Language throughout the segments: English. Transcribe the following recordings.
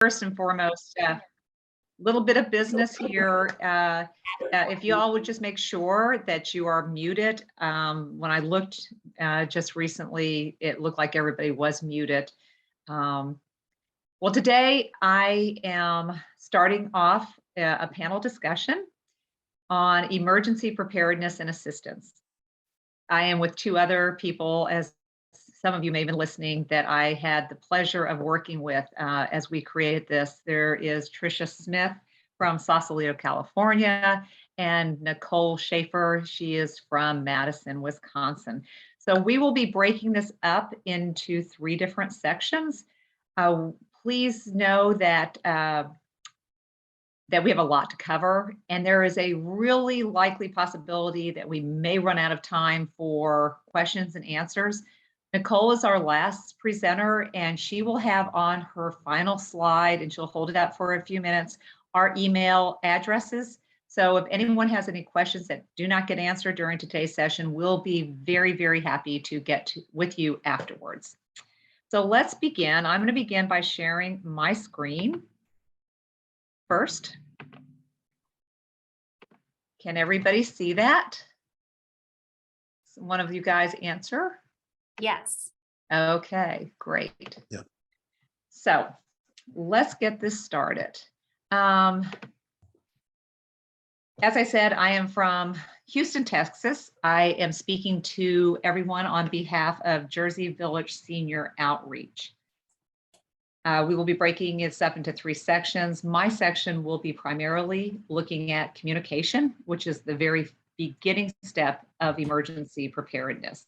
First and foremost, a little bit of business here. If you all would just make sure that you are muted. When I looked just recently, it looked like everybody was muted. Well, today I am starting off a panel discussion on emergency preparedness and assistance. I am with two other people, as some of you may have been listening, that I had the pleasure of working with as we created this. There is Tricia Smith from Sausalito, California, and Nicole Schaefer. She is from Madison, Wisconsin. So we will be breaking this up into 3 different sections. Please know that that we have a lot to cover, and there is a really likely possibility that we may run out of time for questions and answers. Nicole is our last presenter, and she will have on her final slide, and she'll hold it up for a few minutes, our email addresses. So if anyone has any questions that do not get answered during today's session, we'll be very, very happy to get with you afterwards. So let's begin. I'm going to begin by sharing my screen first. Can everybody see that? One of you guys answer? Yes. Okay, great. Yeah. So let's get this started. As I said, I am from Houston, Texas. I am speaking to everyone on behalf of Jersey Village Senior Outreach. We will be breaking this up into 3 sections. My section will be primarily looking at communication, which is the very beginning step of emergency preparedness.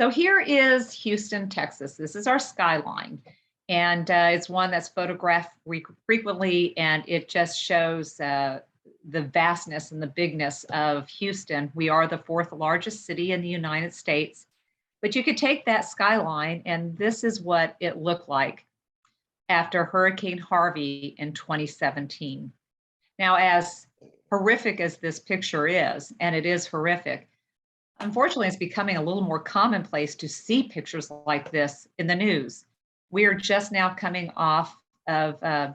So here is Houston, Texas. This is our skyline, and it's one that's photographed frequently, and it just shows the vastness and the bigness of Houston. We are the 4th largest city in the United States, but you could take that skyline, and this is what it looked like after Hurricane Harvey in 2017. Now, as horrific as this picture is, and it is horrific, unfortunately, it's becoming a little more commonplace to see pictures like this in the news. We are just now coming off of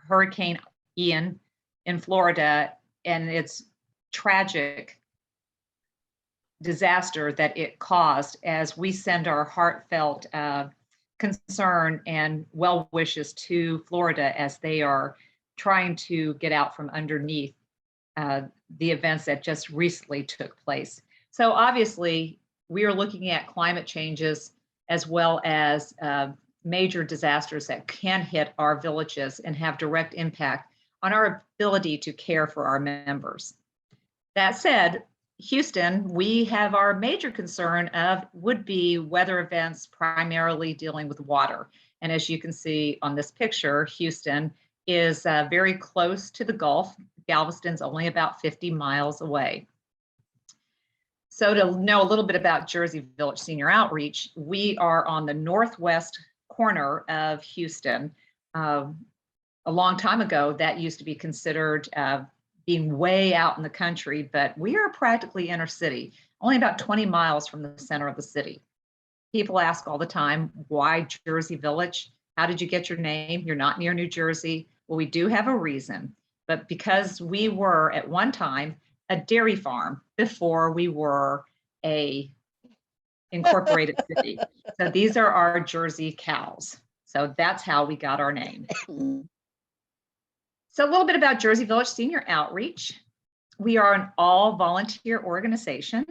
Hurricane Ian in Florida, and its tragic disaster that it caused, as we send our heartfelt concern and well wishes to Florida as they are trying to get out from underneath the events that just recently took place. So obviously, we are looking at climate changes as well as major disasters that can hit our villages and have direct impact on our ability to care for our members. That said, Houston, we have our major concern of would be weather events, primarily dealing with water. And as you can see on this picture, Houston is very close to the Gulf. Galveston's only about 50 miles away. So to know a little bit about Jersey Village Senior Outreach, we are on the northwest corner of Houston. A long time ago, that used to be considered being way out in the country, but we are practically inner city, only about 20 miles from the center of the city. People ask all the time, why Jersey Village? How did you get your name? You're not near New Jersey. Well, we do have a reason, but because we were at one time a dairy farm before we were a incorporated city. So these are our Jersey cows. So that's how we got our name. So a little bit about Jersey Village Senior Outreach. We are an all volunteer organization.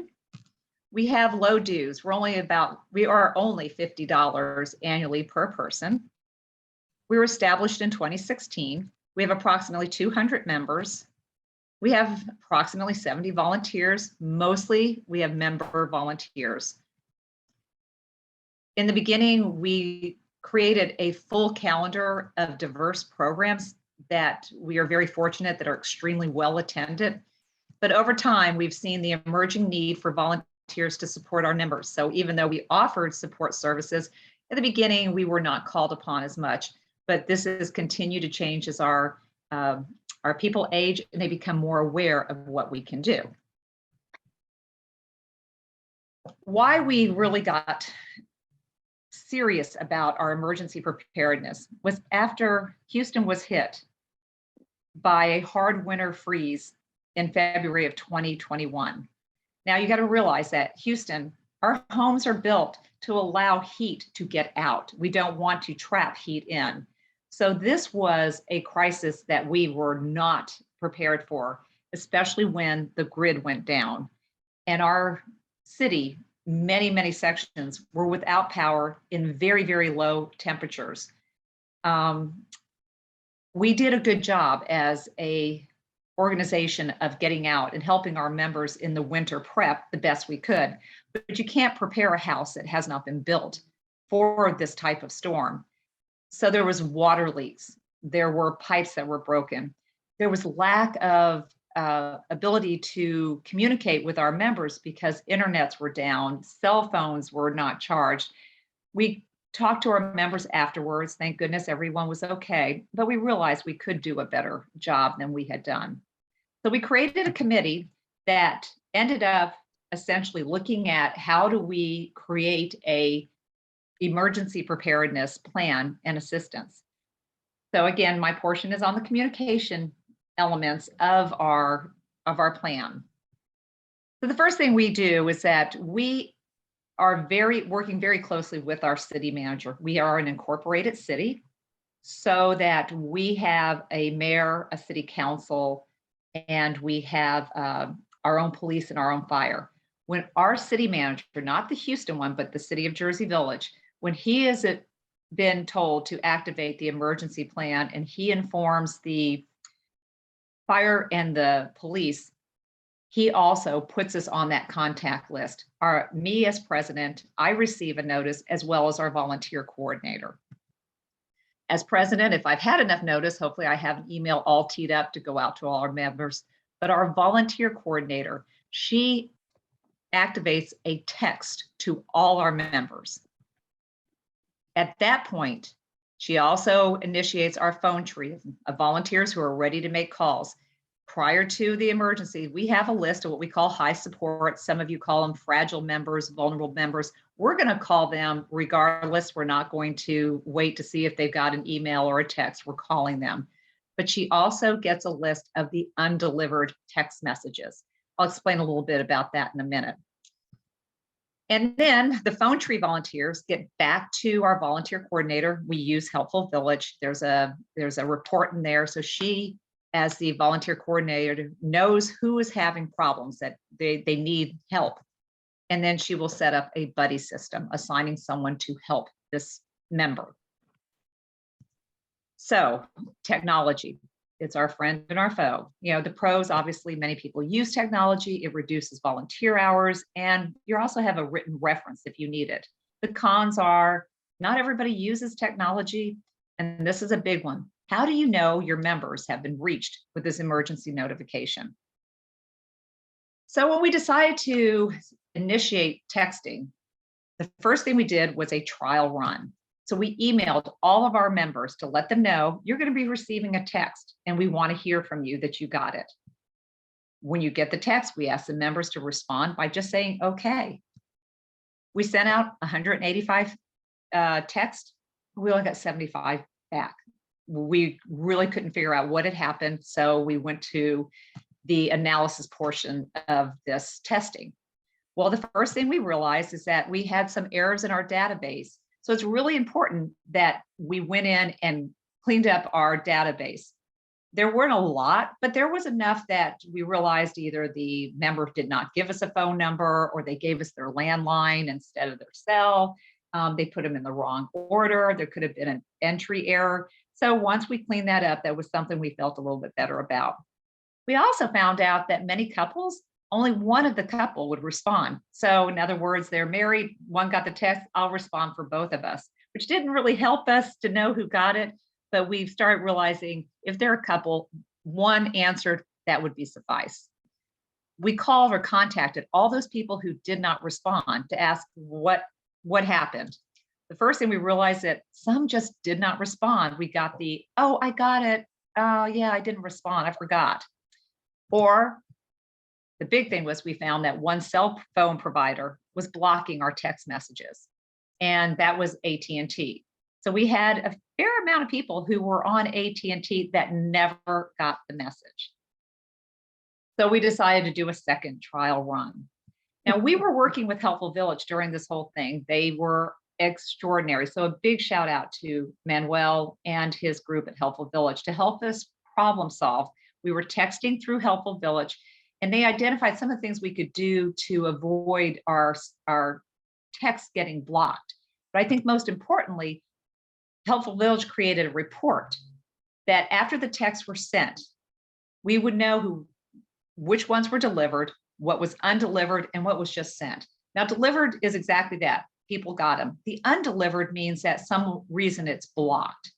We have low dues. We are only $50 annually per person. We were established in 2016. We have approximately 200 members. We have approximately 70 volunteers. Mostly we have member volunteers. In the beginning, we created a full calendar of diverse programs that we are very fortunate that are extremely well attended. But over time, we've seen the emerging need for volunteers to support our members. So even though we offered support services, at the beginning, we were not called upon as much, but this has continued to change as our people age and they become more aware of what we can do. Why we really got serious about our emergency preparedness was after Houston was hit by a hard winter freeze in February of 2021. Now you got to realize that Houston, our homes are built to allow heat to get out. We don't want to trap heat in. So this was a crisis that we were not prepared for, especially when the grid went down. And our city, many sections were without power in very low temperatures. We did a good job as a organization of getting out and helping our members in the winter prep the best we could. But you can't prepare a house that has not been built for this type of storm. So there was water leaks. There were pipes that were broken. There was lack of ability to communicate with our members because internets were down, cell phones were not charged. We talked to our members afterwards. Thank goodness everyone was okay, but we realized we could do a better job than we had done. So we created a committee that ended up essentially looking at how do we create a emergency preparedness plan and assistance. So again, my portion is on the communication elements of our plan. So the first thing we do is that we are working very closely with our city manager. We are an incorporated city, so that we have a mayor, a city council, and we have our own police and our own fire. When our city manager, not the Houston one, but the city of Jersey Village, when he has been told to activate the emergency plan and he informs the fire and the police, he also puts us on that contact list. Me as president, I receive a notice as well as our volunteer coordinator. As president, if I've had enough notice, hopefully I have an email all teed up to go out to all our members. But our volunteer coordinator, she activates a text to all our members. At that point, she also initiates our phone tree of volunteers who are ready to make calls. Prior to the emergency, we have a list of what we call high support. Some of you call them fragile members, vulnerable members. We're going to call them regardless. We're not going to wait to see if they've got an email or a text. We're calling them. But she also gets a list of the undelivered text messages. I'll explain a little bit about that in a minute. And then the phone tree volunteers get back to our volunteer coordinator. We use Helpful Village. There's a report in there. So she, as the volunteer coordinator, knows who is having problems, that they need help. And then she will set up a buddy system, assigning someone to help this member. So technology, it's our friend and our foe. You know, the pros, obviously, many people use technology. It reduces volunteer hours, and you also have a written reference if you need it. The cons are not everybody uses technology, and this is a big one. How do you know your members have been reached with this emergency notification? So when we decided to initiate texting, the first thing we did was a trial run. So we emailed all of our members to let them know you're going to be receiving a text and we want to hear from you that you got it. When you get the text, we ask the members to respond by just saying, okay. We sent out 185 texts. We only got 75 back. We really couldn't figure out what had happened. So we went to the analysis portion of this testing. Well, the first thing we realized is that we had some errors in our database. So it's really important that we went in and cleaned up our database. There weren't a lot, but there was enough that we realized either the member did not give us a phone number or they gave us their landline instead of their cell. They put them in the wrong order. There could have been an entry error. So once we cleaned that up, that was something we felt a little bit better about. We also found out that many couples, only one of the couple would respond. So in other words, they're married, one got the text, I'll respond for both of us, which didn't really help us to know who got it. But we've started realizing if they're a couple, one answered, that would be suffice. We called or contacted all those people who did not respond to ask what happened. The first thing we realized that some just did not respond. We got the, oh, I got it. Oh yeah, I didn't respond, I forgot. Or the big thing was we found that one cell phone provider was blocking our text messages. and that was AT&T. So we had a fair amount of people who were on AT&T that never got the message. So we decided to do a second trial run. Now, we were working with Helpful Village during this whole thing. They were extraordinary. So a big shout out to Manuel and his group at Helpful Village to help us problem solve. We were texting through Helpful Village, and they identified some of the things we could do to avoid our texts getting blocked. But I think most importantly, Helpful Village created a report that after the texts were sent, we would know which ones were delivered, what was undelivered, and what was just sent. Now, delivered is exactly that. People got them. The undelivered means that some reason it's blocked.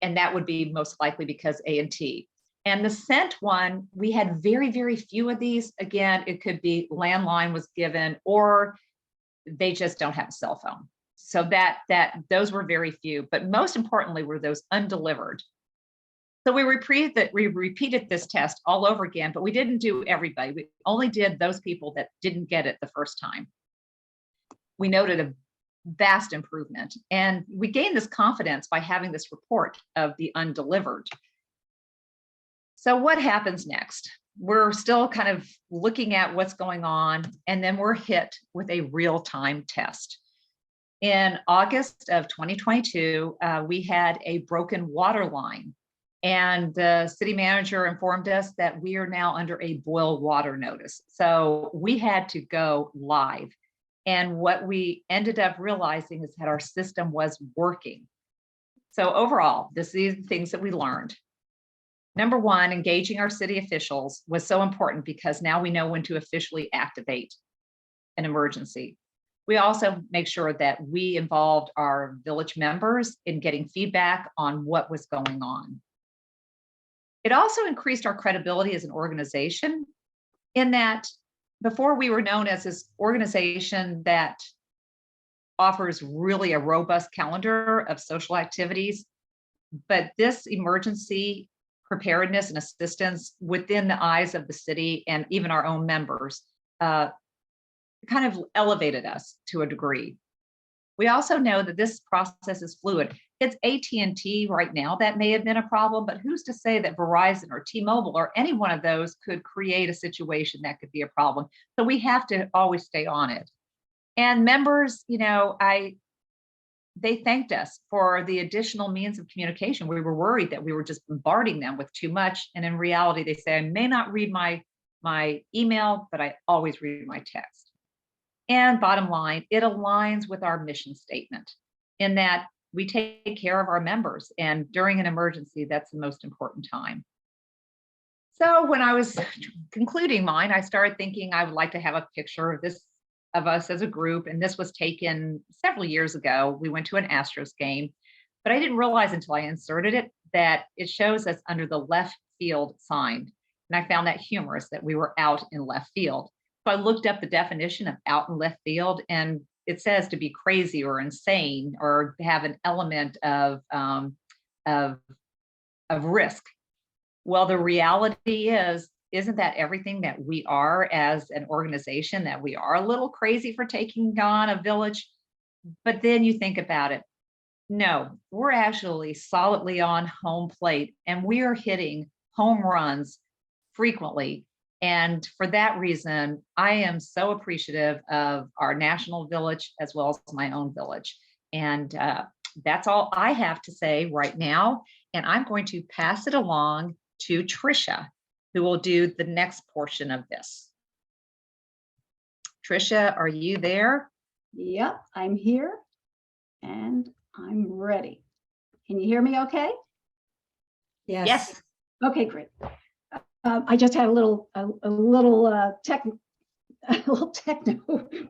And that would be most likely because A&T. And the sent one, we had very, very few of these. Again, it could be landline was given, or they just don't have a cell phone. So those were very few, but most importantly were those undelivered. So we repeated this test all over again, but we didn't do everybody. We only did those people that didn't get it the first time. We noted a vast improvement, and we gained this confidence by having this report of the undelivered. So what happens next? We're still kind of looking at what's going on, and then we're hit with a real-time test. In August of 2022, we had a broken water line, and the city manager informed us that we are now under a boil water notice. So we had to go live. And what we ended up realizing is that our system was working. So overall, these are the things that we learned. Number one, engaging our city officials was so important because now we know when to officially activate an emergency. We also make sure that we involved our village members in getting feedback on what was going on. It also increased our credibility as an organization in that before we were known as this organization that offers really a robust calendar of social activities, but this emergency preparedness and assistance within the eyes of the city and even our own members kind of elevated us to a degree. We also know that this process is fluid. It's AT&T right now that may have been a problem, but who's to say that Verizon or T-Mobile or any one of those could create a situation that could be a problem? So we have to always stay on it. And members, they thanked us for the additional means of communication. We were worried that we were just bombarding them with too much. And in reality, they say, I may not read my email, but I always read my text. And bottom line, it aligns with our mission statement in that we take care of our members. And during an emergency, that's the most important time. So when I was concluding mine, I started thinking I would like to have a picture of us as a group. And this was taken several years ago. We went to an Astros game, but I didn't realize until I inserted it that it shows us under the left field sign. And I found that humorous that we were out in left field. So I looked up the definition of out in left field, and it says to be crazy or insane or have an element of risk. Well, the reality isn't that everything that we are as an organization, that we are a little crazy for taking on a village? But then you think about it. No, we're actually solidly on home plate, and we are hitting home runs frequently. And for that reason, I am so appreciative of our national village as well as my own village. And that's all I have to say right now. And I'm going to pass it along to Tricia, who will do the next portion of this. Tricia, are you there? Yep, I'm here and I'm ready. Can you hear me okay? Yes. Yes. Okay, great. I just had a little techno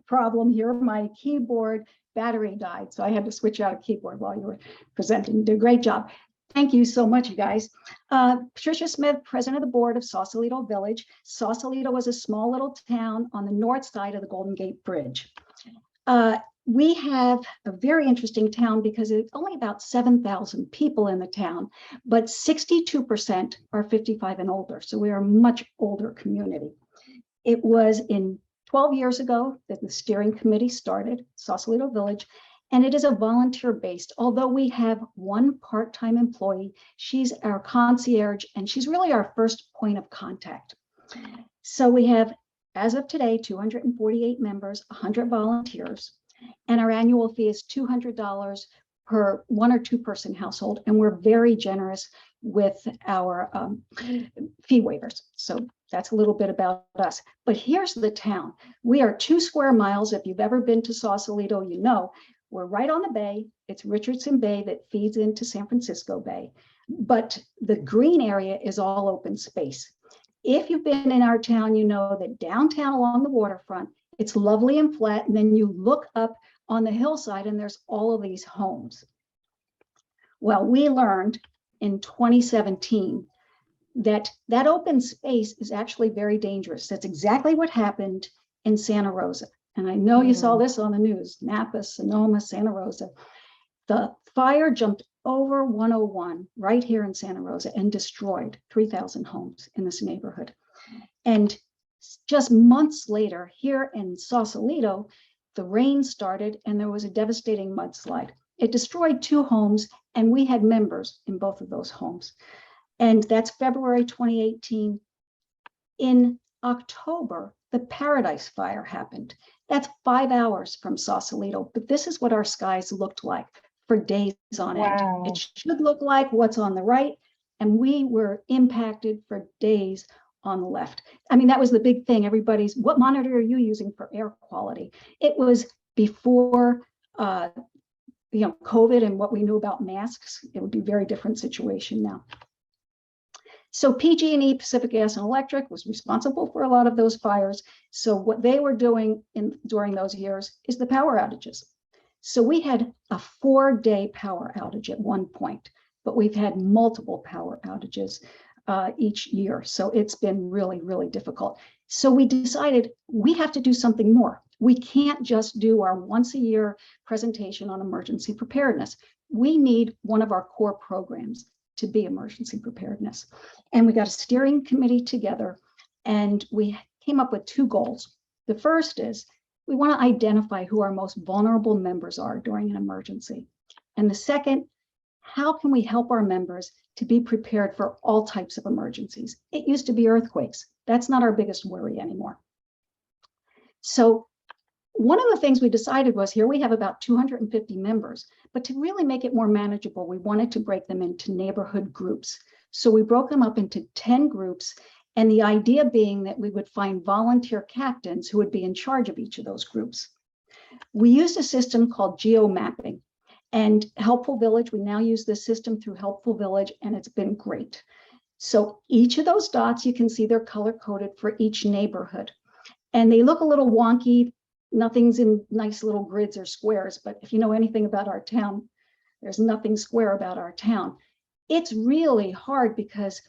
problem here. My keyboard battery died, so I had to switch out a keyboard while you were presenting. You did a great job. Thank you so much, you guys. Patricia Smith, president of the board of Sausalito Village. Sausalito was a small little town on the north side of the Golden Gate Bridge. We have a very interesting town because it's only about 7,000 people in the town, but 62% are 55 and older. So we are a much older community. It was in 12 years ago that the steering committee started, Sausalito Village, And it is a volunteer-based, although we have one part-time employee. She's our concierge, and she's really our first point of contact. So we have, as of today, 248 members, 100 volunteers, and our annual fee is $200 per 1 or 2 person household. And we're very generous with our fee waivers. So that's a little bit about us. But here's the town. We are 2 square miles. If you've ever been to Sausalito, you know, we're right on the bay. It's Richardson Bay that feeds into San Francisco Bay. But the green area is all open space. If you've been in our town, you know that downtown along the waterfront, it's lovely and flat. And then you look up on the hillside and there's all of these homes. Well, we learned in 2017 that that open space is actually very dangerous. That's exactly what happened in Santa Rosa. And I know you saw this on the news, Napa, Sonoma, Santa Rosa. The fire jumped over 101 right here in Santa Rosa and destroyed 3,000 homes in this neighborhood. And just months later, here in Sausalito, the rain started and there was a devastating mudslide. It destroyed 2 homes, and we had members in both of those homes. And that's February 2018. In October, the Paradise Fire happened. That's 5 hours from Sausalito, but this is what our skies looked like for days on end. Wow. It should look like what's on the right, and we were impacted for days on the left. I mean, that was the big thing. Everybody's, what monitor are you using for air quality? It was before COVID and what we knew about masks. It would be a very different situation now. So PG&E, Pacific Gas and Electric, was responsible for a lot of those fires. So what they were doing during those years is the power outages. So we had a 4-day power outage at one point, but we've had multiple power outages each year. So it's been really, really difficult. So we decided we have to do something more. We can't just do our once a year presentation on emergency preparedness. We need one of our core programs to be emergency preparedness. And we got a steering committee together and we came up with 2 goals. The first is we want to identify who our most vulnerable members are during an emergency. And the second, how can we help our members to be prepared for all types of emergencies? It used to be earthquakes. That's not our biggest worry anymore. So one of the things we decided was, here we have about 250 members, but to really make it more manageable, we wanted to break them into neighborhood groups. So we broke them up into 10 groups, and the idea being that we would find volunteer captains who would be in charge of each of those groups. We used a system called geo-mapping, and Helpful Village, we now use this system through Helpful Village, and it's been great. So each of those dots, you can see they're color-coded for each neighborhood, and they look a little wonky. Nothing's in nice little grids or squares, but if you know anything about our town, there's nothing square about our town. It's really hard because,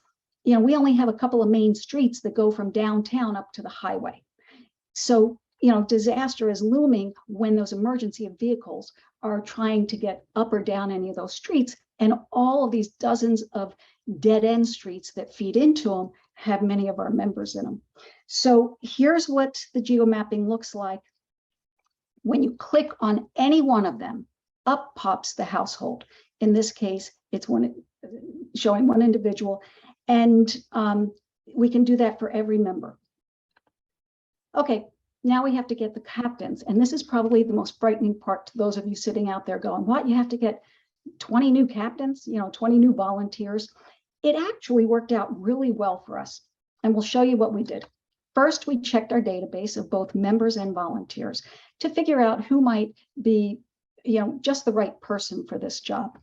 we only have a couple of main streets that go from downtown up to the highway. So, disaster is looming when those emergency vehicles are trying to get up or down any of those streets. And all of these dozens of dead end streets that feed into them have many of our members in them. So here's what the geo-mapping looks like. When you click on any one of them, up pops the household. In this case, it's showing one individual, and we can do that for every member. Okay, now we have to get the captains, and this is probably the most frightening part to those of you sitting out there going, what, you have to get 20 new captains, 20 new volunteers? It actually worked out really well for us, and we'll show you what we did. First, we checked our database of both members and volunteers to figure out who might be, just the right person for this job.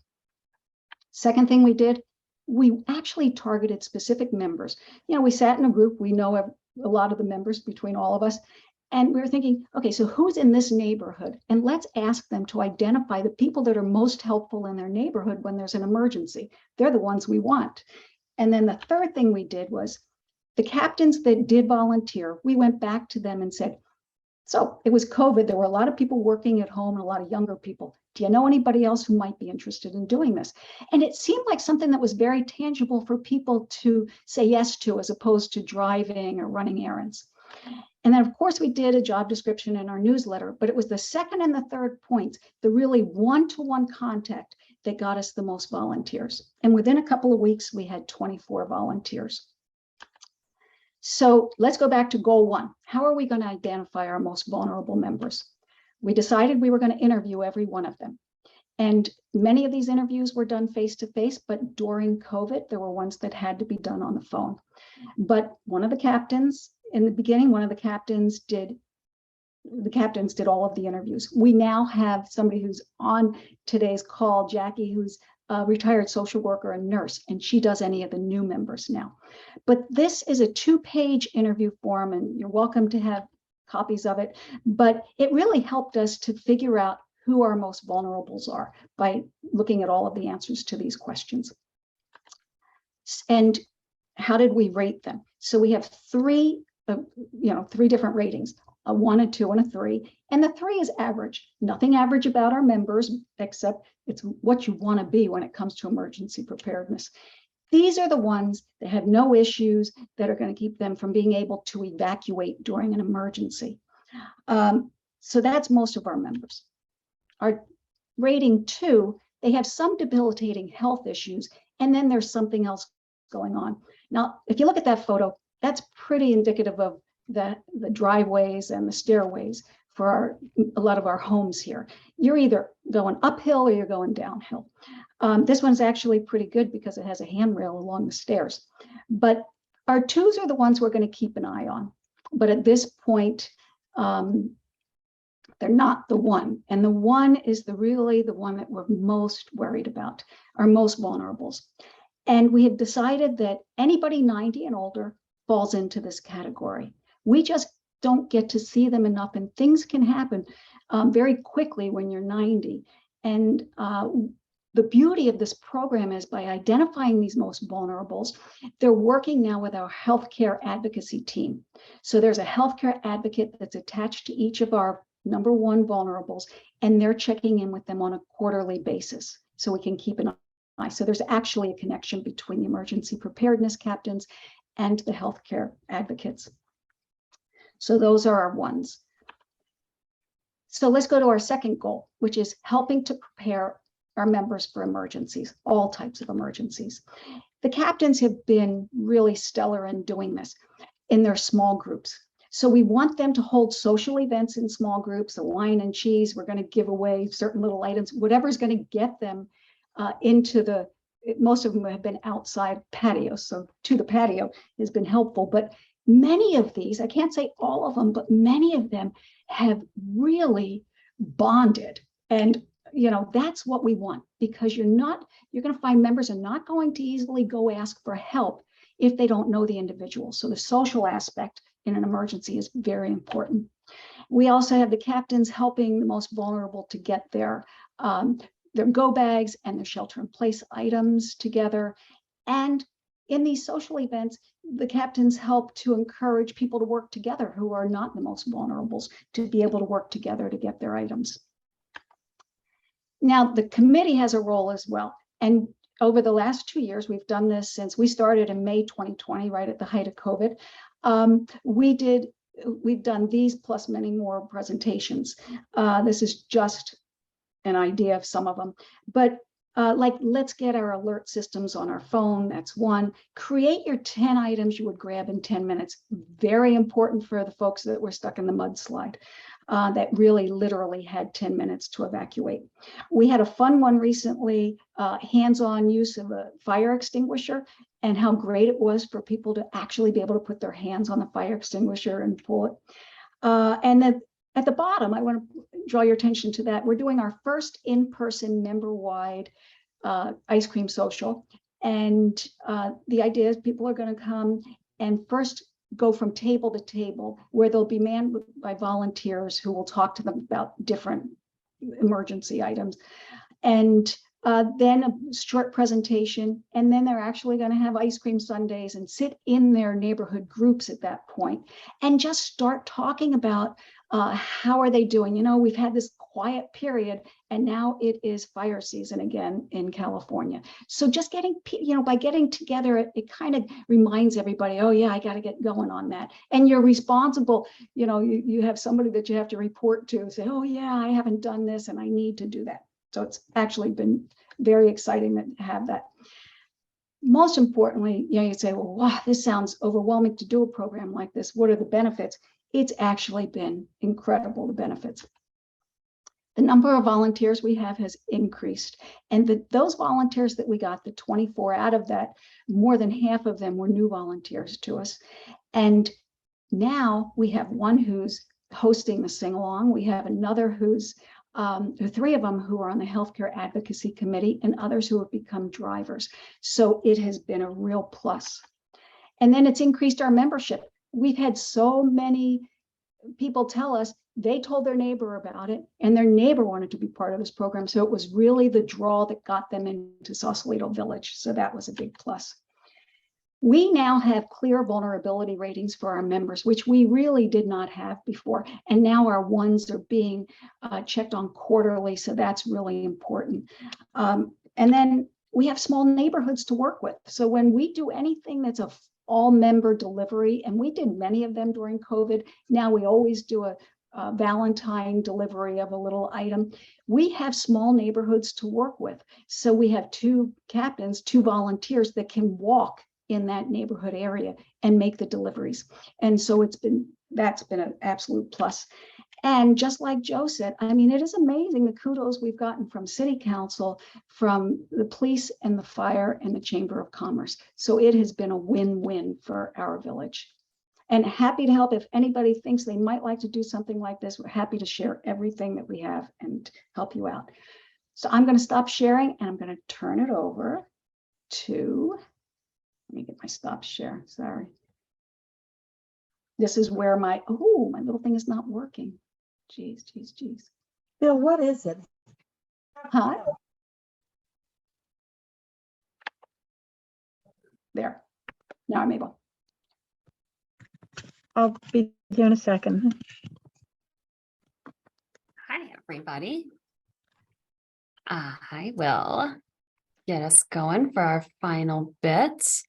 Second thing we did, we actually targeted specific members. We sat in a group, we know a lot of the members between all of us, and we were thinking, okay, so who's in this neighborhood? And let's ask them to identify the people that are most helpful in their neighborhood when there's an emergency. They're the ones we want. And then the third thing we did was, the captains that did volunteer, we went back to them and said, so it was COVID. There were a lot of people working at home and a lot of younger people. Do you know anybody else who might be interested in doing this? And it seemed like something that was very tangible for people to say yes to, as opposed to driving or running errands. And then, of course, we did a job description in our newsletter, but it was the second and the third points, the really one-to-one contact, that got us the most volunteers. And within a couple of weeks, we had 24 volunteers. So let's go back to goal 1. How are we going to identify our most vulnerable members? We decided we were going to interview every one of them. And many of these interviews were done face-to-face, but during COVID, there were ones that had to be done on the phone. But one of the captains, in the beginning, one of the captains did all of the interviews. We now have somebody who's on today's call, Jackie, who's a retired social worker and nurse, and she does any of the new members now. But this is a 2-page interview form, and you're welcome to have copies of it. But it really helped us to figure out who our most vulnerables are by looking at all of the answers to these questions. And how did we rate them? So we have 3 different ratings, a 1, a 2, and a 3. And the 3 is average. Nothing average about our members, except it's what you want to be when it comes to emergency preparedness. These are the ones that have no issues, that are going to keep them from being able to evacuate during an emergency. So that's most of our members. Our rating 2, they have some debilitating health issues, and then there's something else going on. Now, if you look at that photo, that's pretty indicative of the driveways and the stairways for a lot of our homes here. You're either going uphill or you're going downhill. This one's actually pretty good because it has a handrail along the stairs. But our 2s are the ones we're going to keep an eye on. But at this point, they're not the 1. And the 1 is really the one that we're most worried about, our most vulnerables. And we have decided that anybody 90 and older falls into this category. We just don't get to see them enough, and things can happen very quickly when you're 90. And the beauty of this program is, by identifying these most vulnerables, they're working now with our healthcare advocacy team. So there's a healthcare advocate that's attached to each of our number 1 vulnerables, and they're checking in with them on a quarterly basis so we can keep an eye. So there's actually a connection between the emergency preparedness captains and the healthcare advocates. So those are our 1s. So let's go to our second goal, which is helping to prepare our members for emergencies, all types of emergencies. The captains have been really stellar in doing this in their small groups. So we want them to hold social events in small groups, a wine and cheese. We're going to give away certain little items, whatever's going to get them into most of them have been outside patios. So to the patio has been helpful. But many of these, I can't say all of them, but many of them have really bonded. And that's what we want, because you're going to find members are not going to easily go ask for help if they don't know the individual. So the social aspect in an emergency is very important. We also have the captains helping the most vulnerable to get their go bags and their shelter-in-place items together. And in these social events, the captains help to encourage people to work together who are not the most vulnerables, to be able to work together to get their items. Now, the committee has a role as well. And over the last 2 years, we've done this since we started in May 2020, right at the height of COVID. We've done these plus many more presentations. This is just an idea of some of them, but like, let's get our alert systems on our phone. That's 1. Create your 10 items you would grab in 10 minutes. Very important for the folks that were stuck in the mudslide. That really literally had 10 minutes to evacuate. We had a fun one recently, hands-on use of a fire extinguisher, and how great it was for people to actually be able to put their hands on the fire extinguisher and pull it. And then at the bottom, I want to draw your attention to that. We're doing our first in-person member-wide ice cream social. And the idea is people are going to come and first go from table to table, where they'll be manned by volunteers who will talk to them about different emergency items. And then a short presentation, and then they're actually going to have ice cream sundaes and sit in their neighborhood groups at that point and just start talking about how are they doing. We've had this quiet period, and now it is fire season again in California. So just getting, by getting together, it kind of reminds everybody, oh yeah, I got to get going on that. And you're responsible, you have somebody that you have to report to, say, oh yeah, I haven't done this and I need to do that. So it's actually been very exciting to have that. Most importantly, you say, well, wow, this sounds overwhelming to do a program like this. What are the benefits? It's actually been incredible, the benefits. The number of volunteers we have has increased. And those volunteers that we got, the 24 out of that, more than half of them were new volunteers to us. And now we have one who's hosting the sing-along. We have another who's, 3 of them who are on the Healthcare Advocacy Committee, and others who have become drivers. So it has been a real plus. And then it's increased our membership. We've had so many people tell us they told their neighbor about it, and their neighbor wanted to be part of this program. So it was really the draw that got them into Sausalito Village. So that was a big plus. We now have clear vulnerability ratings for our members, which we really did not have before. And now our ones are being checked on quarterly. So that's really important. And then we have small neighborhoods to work with. So when we do anything that's a all member delivery, and we did many of them during COVID, now we always do a Valentine delivery of a little item. We have small neighborhoods to work with. So we have 2 captains, 2 volunteers that can walk in that neighborhood area and make the deliveries. And so that's been an absolute plus. And just like Joe said, I mean, it is amazing the kudos we've gotten from City Council, from the police and the fire and the Chamber of Commerce. So it has been a win-win for our village. And happy to help if anybody thinks they might like to do something like this. We're happy to share everything that we have and help you out. So I'm going to stop sharing and I'm going to turn it over to, let me get my stop share, sorry. This is where my little thing is not working. Geez. Bill, what is it? Huh? There. Now I'm able. I'll be here in a second. Hi, everybody. I will get us going for our final bit.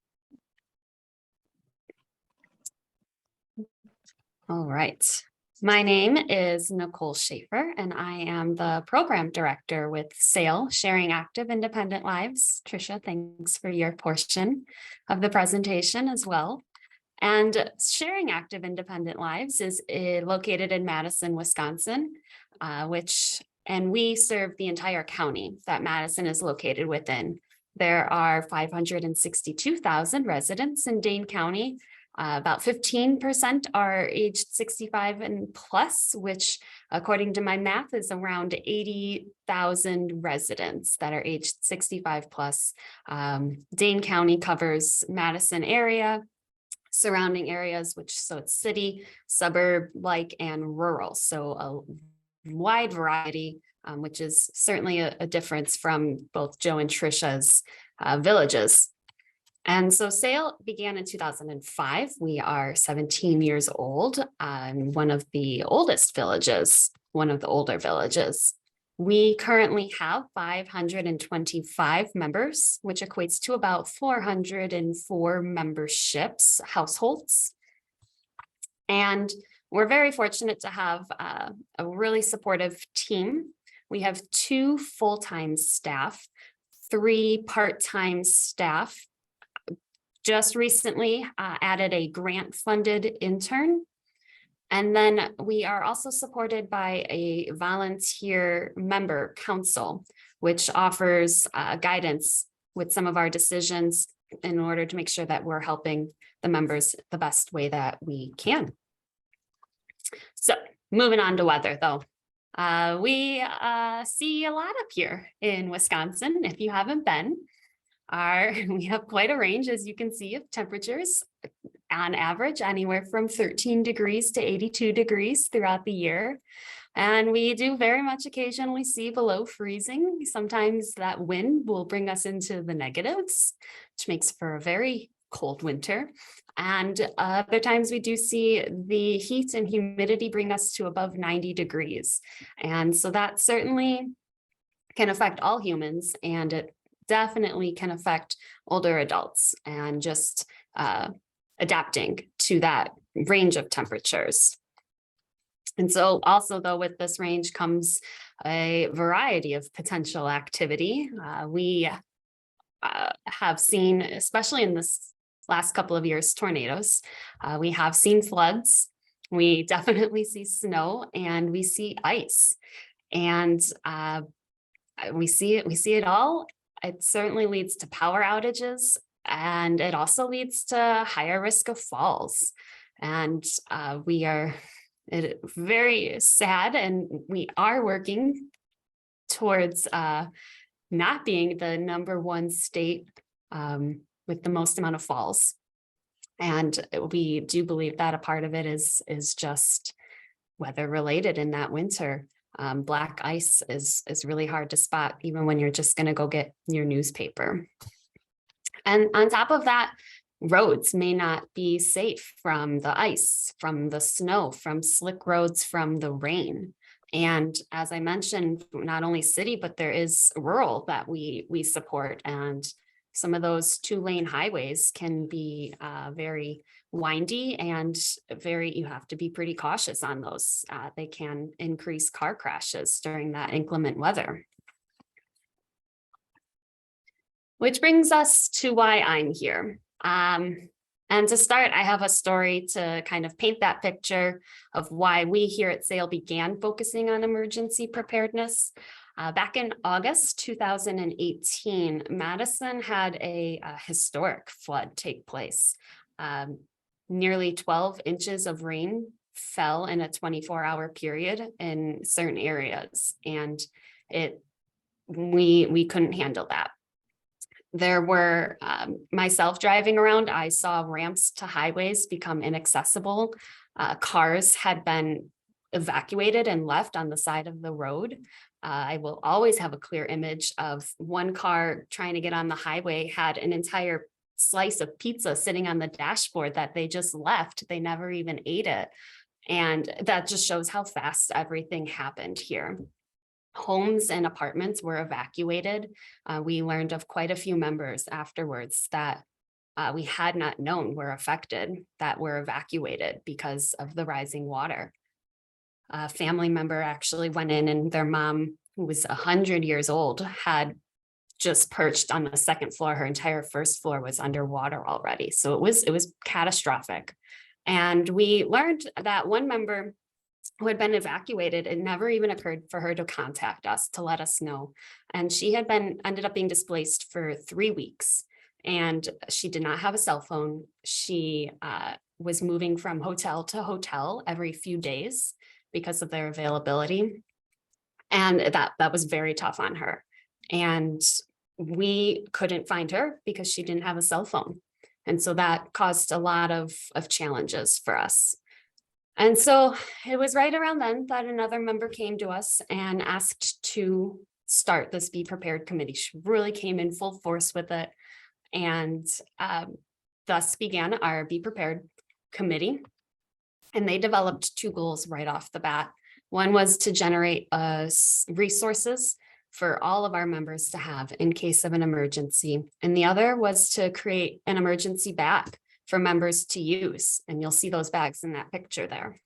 All right. My name is Nicole Schaefer, and I am the program director with SAIL, Sharing Active Independent Lives. Tricia, thanks for your portion of the presentation as well. And Sharing Active Independent Lives is located in Madison, Wisconsin, and we serve the entire county that Madison is located within. There are 562,000 residents in Dane County. About 15% are aged 65 and plus, which according to my math is around 80,000 residents that are aged 65 plus. Dane County covers Madison area, surrounding areas, so it's city, suburb-like, and rural. So a wide variety, which is certainly a difference from both Joe and Tricia's villages. And so SAIL began in 2005. We are 17 years old, one of the oldest villages, one of the older villages. We currently have 525 members, which equates to about 404 memberships, households. And we're very fortunate to have a really supportive team. We have 2 full-time staff, 3 part-time staff. Just recently added a grant-funded intern. And then we are also supported by a volunteer member council, which offers guidance with some of our decisions in order to make sure that we're helping the members the best way that we can. So moving on to weather though. We see a lot up here in Wisconsin. If you haven't been, we have quite a range, as you can see, of temperatures on average, anywhere from 13 degrees to 82 degrees throughout the year. And we do very much occasionally see below freezing. Sometimes that wind will bring us into the negatives, which makes for a very cold winter. And other times we do see the heat and humidity bring us to above 90 degrees. And so that certainly can affect all humans, and it definitely can affect older adults, and just adapting to that range of temperatures. And so also, though, with this range comes a variety of potential activity. We have seen, especially in this last couple of years, tornadoes. We have seen floods. We definitely see snow, and we see ice. And we see it all. It certainly leads to power outages, and it also leads to higher risk of falls. And we are very sad, and we are working towards not being the #1 state with the most amount of falls. And we do believe that a part of it is just weather related in that winter. Black ice is really hard to spot, even when you're just going to go get your newspaper. And on top of that, roads may not be safe from the ice, from the snow, from slick roads, from the rain. And as I mentioned, not only city, but there is rural that we support. And some of those 2-lane highways can be very windy, and you have to be pretty cautious on those. They can increase car crashes during that inclement weather. Which brings us to why I'm here. And to start, I have a story to kind of paint that picture of why we here at SAIL began focusing on emergency preparedness. Back in August 2018, Madison had a historic flood take place. Nearly 12 inches of rain fell in a 24-hour period in certain areas, and we couldn't handle that. There were, myself driving around, I saw ramps to highways become inaccessible. Cars had been evacuated and left on the side of the road. I will always have a clear image of one car trying to get on the highway, had an entire slice of pizza sitting on the dashboard that they just left. They never even ate it. And that just shows how fast everything happened here. Homes and apartments were evacuated. We learned of quite a few members afterwards that we had not known were affected, that were evacuated because of the rising water. A family member actually went in, and their mom, who was 100 years old, had just perched on the second floor. Her entire first floor was underwater already. So it was catastrophic. And we learned that one member who had been evacuated, it never even occurred for her to contact us to let us know. And she had ended up being displaced for 3 weeks, and she did not have a cell phone. She was moving from hotel to hotel every few days because of their availability. And that was very tough on her. And we couldn't find her because she didn't have a cell phone. And so that caused a lot of challenges for us. And so it was right around then that another member came to us and asked to start this Be Prepared committee. She really came in full force with it. And thus began our Be Prepared committee. And they developed 2 goals right off the bat. One was to generate resources for all of our members to have in case of an emergency. And the other was to create an emergency bag for members to use. And you'll see those bags in that picture there.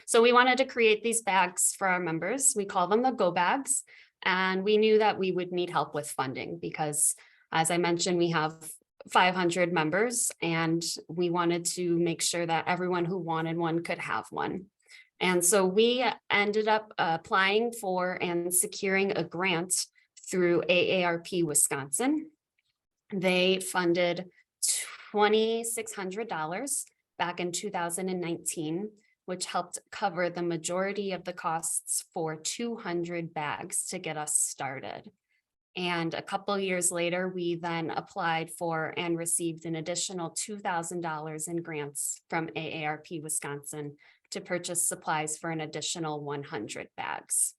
So we wanted to create these bags for our members. We call them the Go Bags. And we knew that we would need help with funding because, as I mentioned, we have 500 members, and we wanted to make sure that everyone who wanted one could have one. And so we ended up applying for and securing a grant through AARP Wisconsin. They funded $2,600 back in 2019, which helped cover the majority of the costs for 200 bags to get us started. And a couple of years later, we then applied for and received an additional $2,000 in grants from AARP Wisconsin to purchase supplies for an additional 100 bags.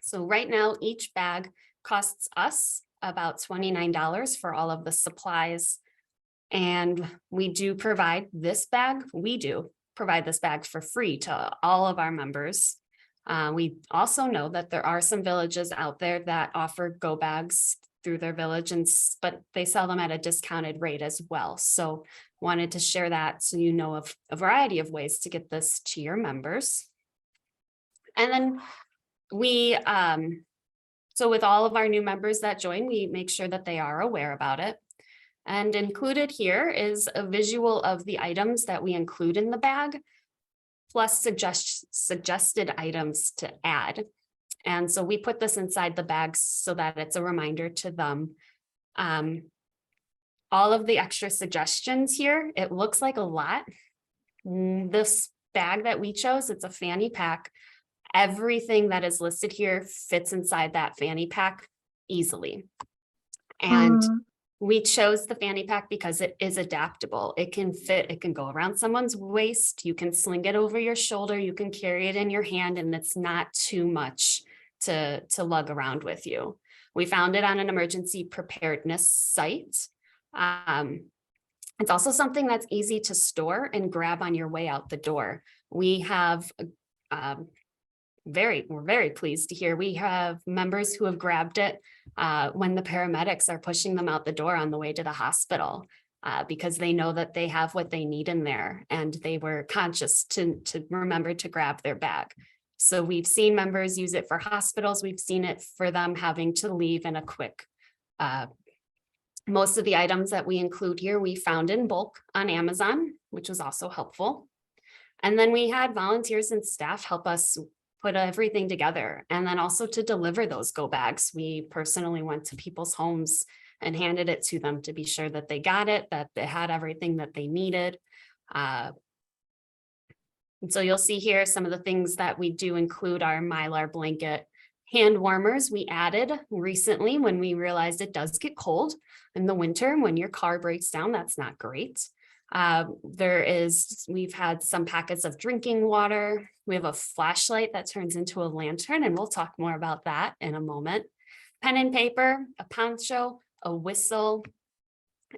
So right now, each bag costs us about $29 for all of the supplies And we do provide this bag. We do provide this bag for free to all of our members. We also know that there are some villages out there that offer go bags through their village, but they sell them at a discounted rate as well. So wanted to share that so you know of a variety of ways to get this to your members. And then we, so with all of our new members that join, we make sure that they are aware about it. And included here is a visual of the items that we include in the bag, plus suggested items to add. And so we put this inside the bags so that it's a reminder to them. All of the extra suggestions here, it looks like a lot. This bag that we chose, it's a fanny pack. Everything that is listed here fits inside that fanny pack easily. And we chose the fanny pack because it is adaptable. It can fit, it can go around someone's waist. You can sling it over your shoulder. You can carry it in your hand, and it's not too much to lug around with you. We found it on an emergency preparedness site. It's also something that's easy to store and grab on your way out the door. We have we're very pleased to hear we have members who have grabbed it when the paramedics are pushing them out the door on the way to the hospital, because they know that they have what they need in there, and they were conscious to remember to grab their bag. So we've seen members use it for hospitals. We've seen it for them having to leave in a quick. Most of the items that we include here, we found in bulk on Amazon, which was also helpful. And then we had volunteers and staff help us put everything together, and then also to deliver those go bags. We personally went to people's homes and handed it to them to be sure that they got it, that they had everything that they needed. And so you'll see here some of the things that we do include our Mylar blanket. Hand warmers we added recently when we realized it does get cold in the winter when your car breaks down. That's not great. We've had some packets of drinking water. We have a flashlight that turns into a lantern, and we'll talk more about that in a moment. Pen and paper, a poncho, a whistle,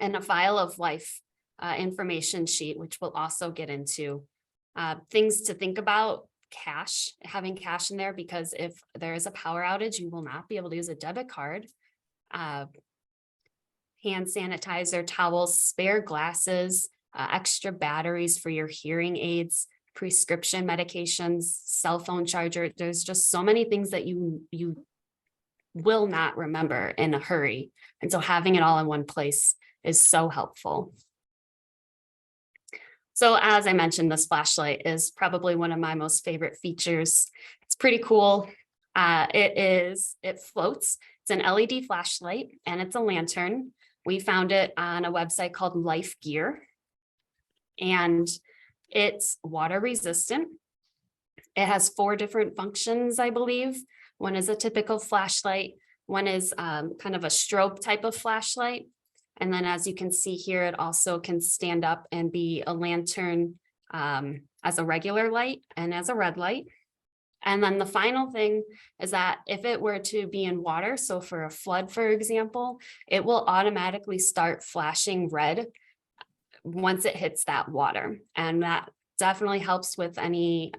and a file of life information sheet, which we'll also get into. Things to think about: cash, having cash in there, because if there is a power outage, you will not be able to use a debit card. Hand sanitizer, towels, spare glasses, extra batteries for your hearing aids, prescription medications, cell phone charger. There's just so many things that you will not remember in a hurry. And so having it all in one place is so helpful. So as I mentioned, this flashlight is probably one of my most favorite features. It's pretty cool. It floats. It's an LED flashlight, and it's a lantern. We found it on a website called Life Gear, and it's water resistant. It has 4 different functions, I believe. One is a typical flashlight. One is kind of a strobe type of flashlight. And then as you can see here, it also can stand up and be a lantern as a regular light and as a red light. And then the final thing is that if it were to be in water, so for a flood, for example, it will automatically start flashing red once it hits that water. And that definitely helps with any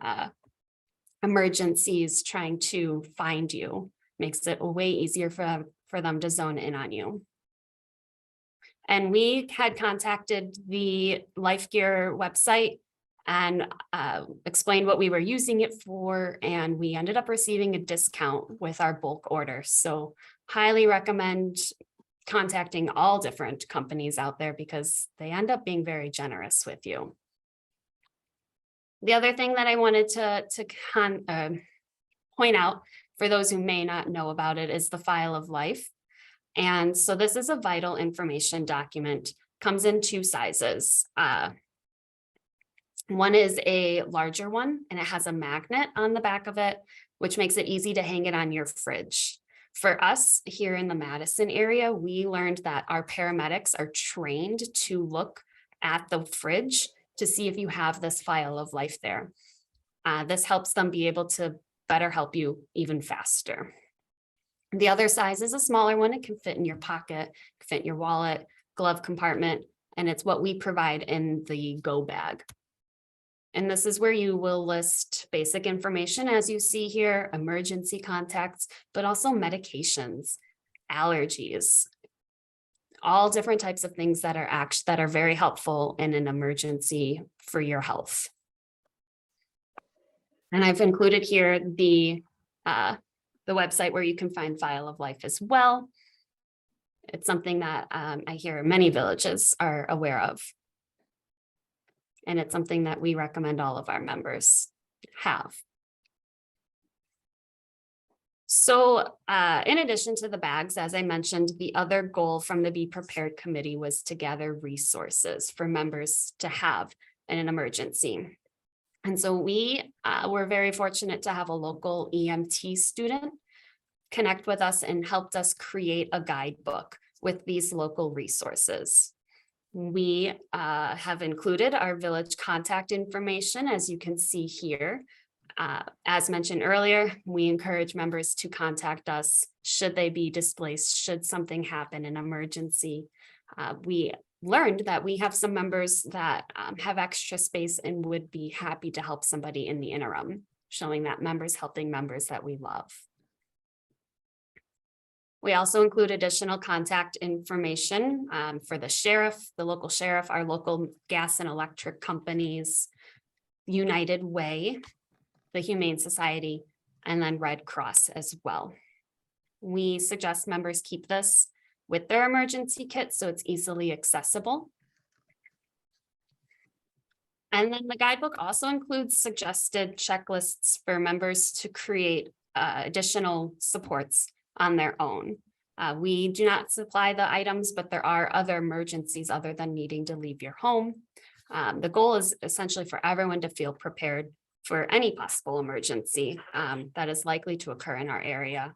emergencies trying to find you. Makes it way easier for them to zone in on you. And we had contacted the Life Gear website and explained what we were using it for, and we ended up receiving a discount with our bulk order. So highly recommend contacting all different companies out there because they end up being very generous with you. The other thing that I wanted to point out for those who may not know about it is the file of life. And so this is a vital information document, comes in 2 sizes. One is a larger one, and it has a magnet on the back of it, which makes it easy to hang it on your fridge. For us here in the Madison area, we learned that our paramedics are trained to look at the fridge to see if you have this file of life there. This helps them be able to better help you even faster. The other size is a smaller one. It can fit in your pocket, fit in your wallet, glove compartment, and it's what we provide in the go bag. And this is where you will list basic information, as you see here, emergency contacts, but also medications, allergies, all different types of things that are very helpful in an emergency for your health. And I've included here the website where you can find File of Life as well. It's something that I hear many villages are aware of. And it's something that we recommend all of our members have. So in addition to the bags, as I mentioned, the other goal from the Be Prepared Committee was to gather resources for members to have in an emergency. And so we were very fortunate to have a local EMT student connect with us and helped us create a guidebook with these local resources. We have included our village contact information, as you can see here. As mentioned earlier, we encourage members to contact us should they be displaced, should something happen, an emergency. We learned that we have some members that have extra space and would be happy to help somebody in the interim, showing that members helping members that we love. We also include additional contact information for the sheriff, the local sheriff, our local gas and electric companies, United Way, the Humane Society, and then Red Cross as well. We suggest members keep this with their emergency kit so it's easily accessible. And then the guidebook also includes suggested checklists for members to create additional supports on their own. We do not supply the items, but there are other emergencies other than needing to leave your home. The goal is essentially for everyone to feel prepared for any possible emergency that is likely to occur in our area.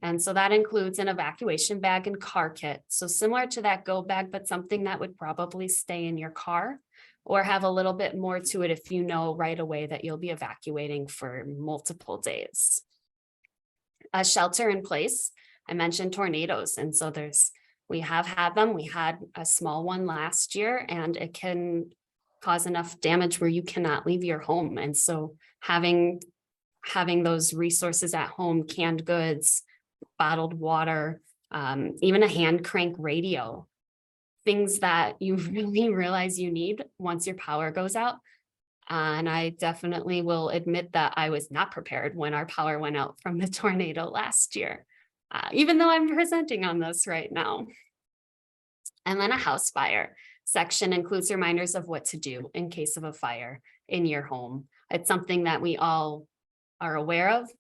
And so that includes an evacuation bag and car kit. So similar to that go bag, but something that would probably stay in your car or have a little bit more to it if you know right away that you'll be evacuating for multiple days. A shelter in place. I mentioned tornadoes, and so we have had them. We had a small one last year, and it can cause enough damage where you cannot leave your home. And so having those resources at home, canned goods, bottled water, even a hand crank radio, things that you really realize you need once your power goes out. And I definitely will admit that I was not prepared when our power went out from the tornado last year, even though I'm presenting on this right now. And then a house fire section includes reminders of what to do in case of a fire in your home. It's something that we all are aware of,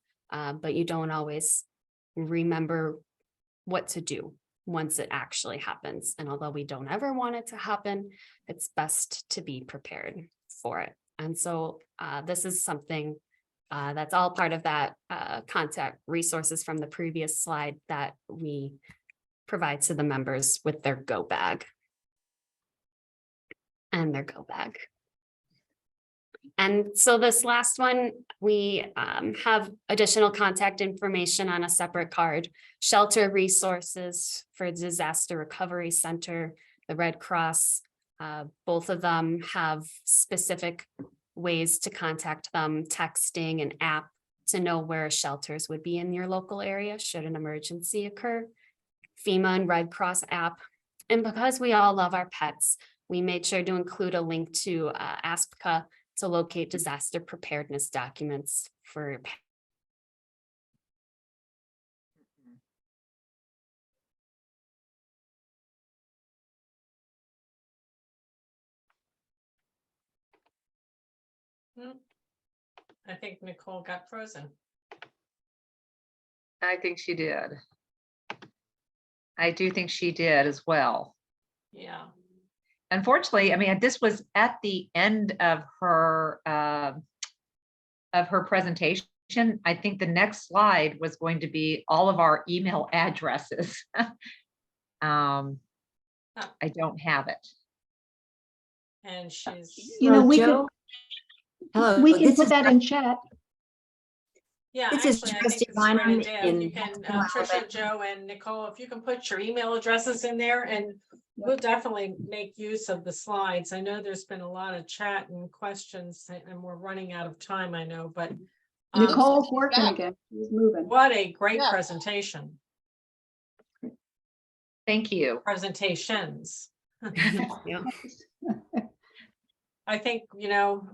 but you don't always remember what to do once it actually happens. And although we don't ever want it to happen, it's best to be prepared for it. And so this is something that's all part of that contact resources from the previous slide that we provide to the members with their go bag and their go bag. And so this last one, we have additional contact information on a separate card, shelter resources for Disaster Recovery Center, the Red Cross. Both of them have specific ways to contact them, texting an app to know where shelters would be in your local area should an emergency occur, FEMA and Red Cross app. And because we all love our pets, we made sure to include a link to ASPCA to locate disaster preparedness documents for your pet. I think Nicole got frozen. I think she did. I do think she did as well. Yeah. Unfortunately, I mean, this was at the end of her presentation. I think the next slide was going to be all of our email addresses. I don't have it. And she's, You know, we Joe? Hello, we can this put is that in chat. yeah, This is actually, I Trustee think it's a great Bynum idea. in You can, Alabama. Tricia, Joe, and Nicole, if you can put your email addresses in there, and We'll definitely make use of the slides. I know there's been a lot of chat and questions and we're running out of time, I know, but Nicole's working again. She's moving. what a great Yeah. presentation. Thank you. Presentations. Yeah. I think, no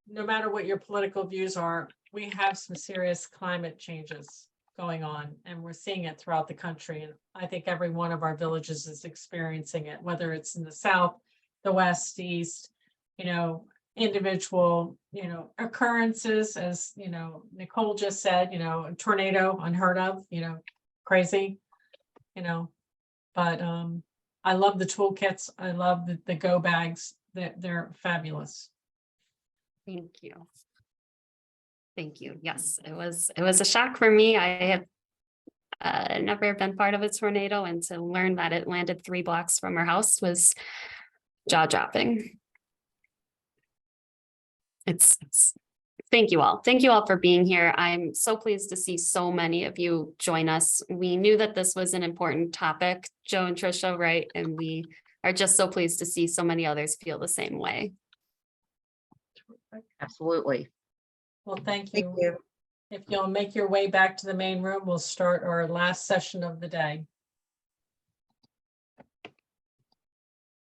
matter what your political views are, we have some serious climate changes going on and we're seeing it throughout the country. And I think every one of our villages is experiencing it, whether it's in the south, the west, east, individual, occurrences, as, Nicole just said, a tornado unheard of, crazy, but I love the toolkits. I love the go bags. They're fabulous. Thank you. Thank you. Yes, it was a shock for me. I have never been part of a tornado, and to learn that it landed 3 blocks from our house was jaw-dropping. Thank you all. Thank you all for being here. I'm so pleased to see so many of you join us. We knew that this was an important topic, Joe and Tricia, right? And we are just so pleased to see so many others feel the same way. Absolutely. Well, thank Thank you. you. If you'll make your way back to the main room, we'll start our last session of the day.